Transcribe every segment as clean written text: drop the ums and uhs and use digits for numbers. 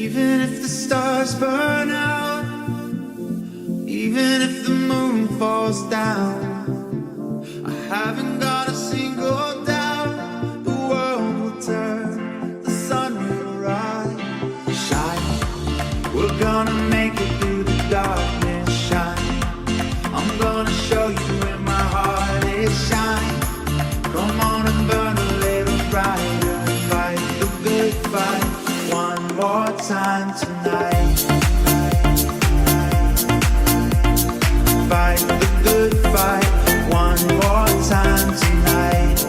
Even if the stars burn out, even if the moon falls down, I haven't got a single doubt. The world will turn, the sun will rise. Shine, we're gonna make it through the darkness. Shine, I'm gonna show you where my heart is. Shine, come on and burn a little brighter. Fight the good fight one more time tonight. Fight the good fight one more time tonight.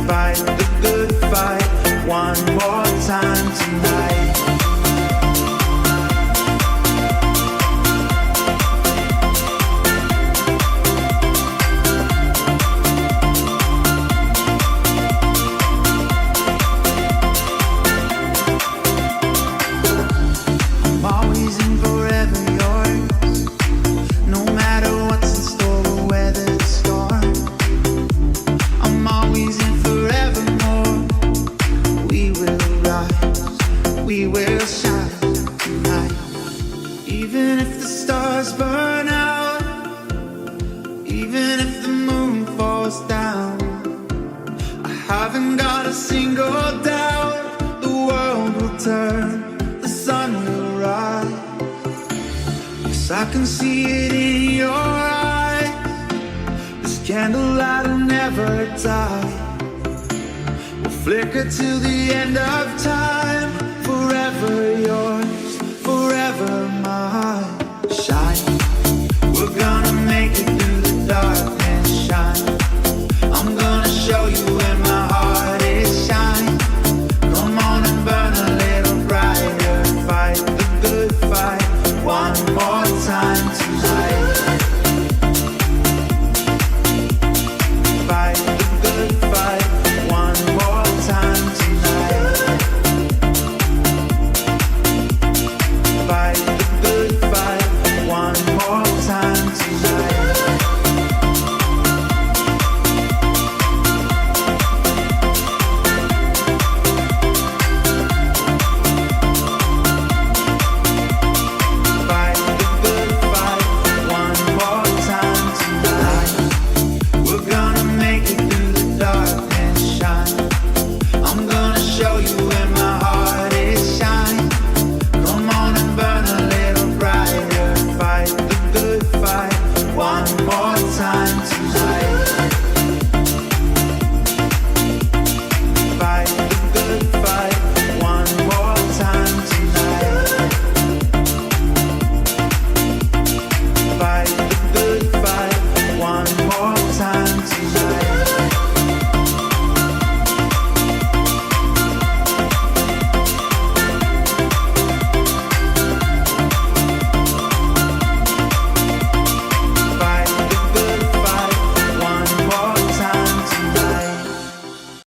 Fight the good fight one more time tonight. Even if the stars burn out, even if the moon falls down, I haven't got a single doubt. The world will turn, the sun will rise. 'Cause I can see it in your eyes. This candlelight will never die. We'll flicker till the end of time, forever